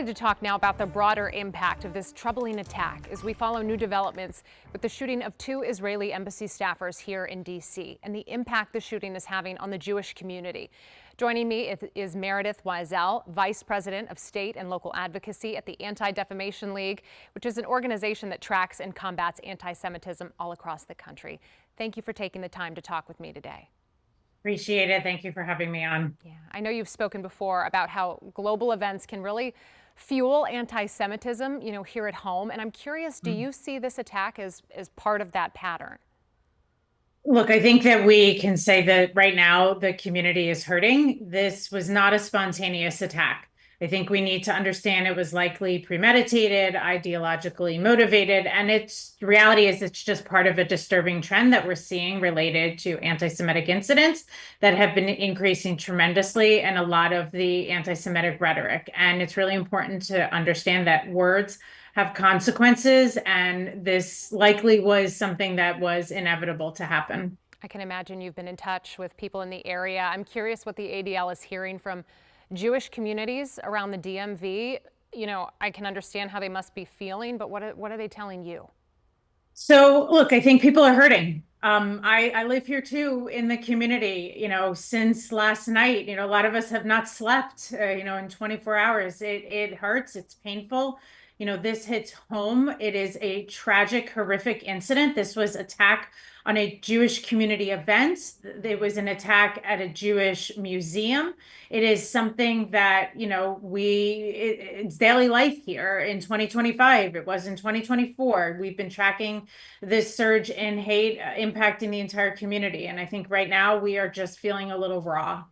To talk now about the broader impact of this troubling attack as we follow new developments with the shooting of two Israeli embassy staffers here in D.C. and the impact the shooting is having on the Jewish community. Joining me is Meredith Weisel, Vice President of State and Local Advocacy at the Anti-Defamation League, which is an organization that tracks and combats anti-Semitism all across the country. Thank you for taking the time to talk with me today. Appreciate it. Thank you for having me on. Yeah, I know you've spoken before about how global events can really fuel anti-Semitism, here at home. And I'm curious, do you see this attack as part of that pattern? Look, I think that we can say that right now the community is hurting. This was not a spontaneous attack. I think we need to understand it was likely premeditated, ideologically motivated, and the reality is it's just part of a disturbing trend that we're seeing related to anti-Semitic incidents that have been increasing tremendously and a lot of the anti-Semitic rhetoric. And it's really important to understand that words have consequences, and this likely was something that was inevitable to happen. I can imagine you've been in touch with people in the area. I'm curious what the ADL is hearing from Jewish communities around the DMV. I can understand how they must be feeling, but what are they telling you? So, look, I think people are hurting. I live here too in the community, since last night. A lot of us have not slept, in 24 hours. It hurts. It's painful. This hits home. It is a tragic, horrific incident. This was attack on a Jewish community event. It was an attack at a Jewish museum. It is something that, it's daily life here in 2025. It was in 2024. We've been tracking this surge in hate impacting the entire community. And I think right now we are just feeling a little raw.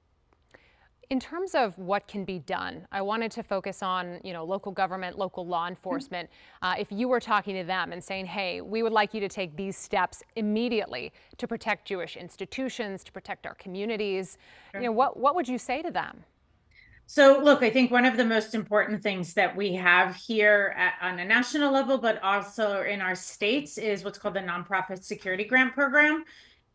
In terms of what can be done, I wanted to focus on, local government, local law enforcement. If you were talking to them and saying, hey, we would like you to take these steps immediately to protect Jewish institutions, to protect our communities, what would you say to them? So, look, I think one of the most important things that we have here on a national level, but also in our states, is what's called the Nonprofit Security Grant Program.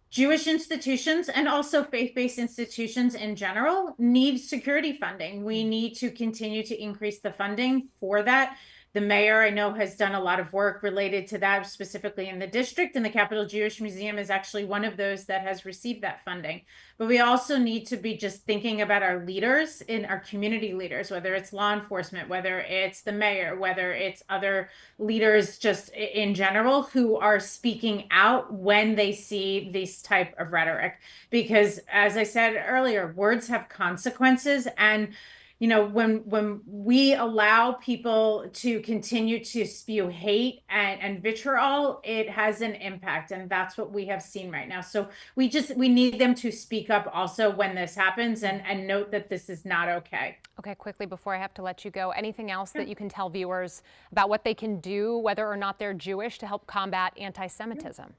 Jewish institutions and also faith-based institutions in general need security funding. We need to continue to increase the funding for that. The mayor, I know, has done a lot of work related to that, specifically in the district, and the Capitol Jewish Museum is actually one of those that has received that funding. But we also need to be just thinking about our leaders, in our community leaders, whether it's law enforcement, whether it's the mayor, whether it's other leaders just in general who are speaking out when they see this type of rhetoric. Because as I said earlier, words have consequences, and when we allow people to continue to spew hate and vitriol, it has an impact. And that's what we have seen right now. So we need them to speak up also when this happens and note that this is not okay. Okay, quickly before I have to let you go, anything else that you can tell viewers about what they can do, whether or not they're Jewish, to help combat anti-Semitism?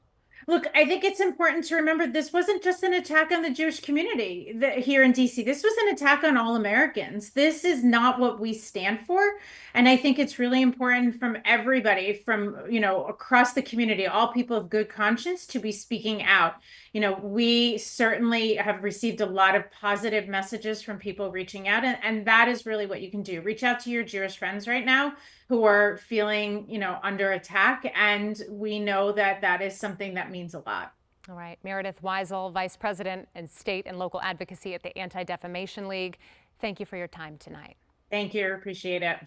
Look, I think it's important to remember this wasn't just an attack on the Jewish community here in DC. This was an attack on all Americans. This is not what we stand for. And I think it's really important from everybody from, across the community, all people of good conscience, to be speaking out. We certainly have received a lot of positive messages from people reaching out. And that is really what you can do. Reach out to your Jewish friends right now who are feeling, under attack. And we know that that is something that means a lot. All right. Meredith Weisel, Vice President and State and Local Advocacy at the Anti-Defamation League. Thank you for your time tonight. Thank you. Appreciate it.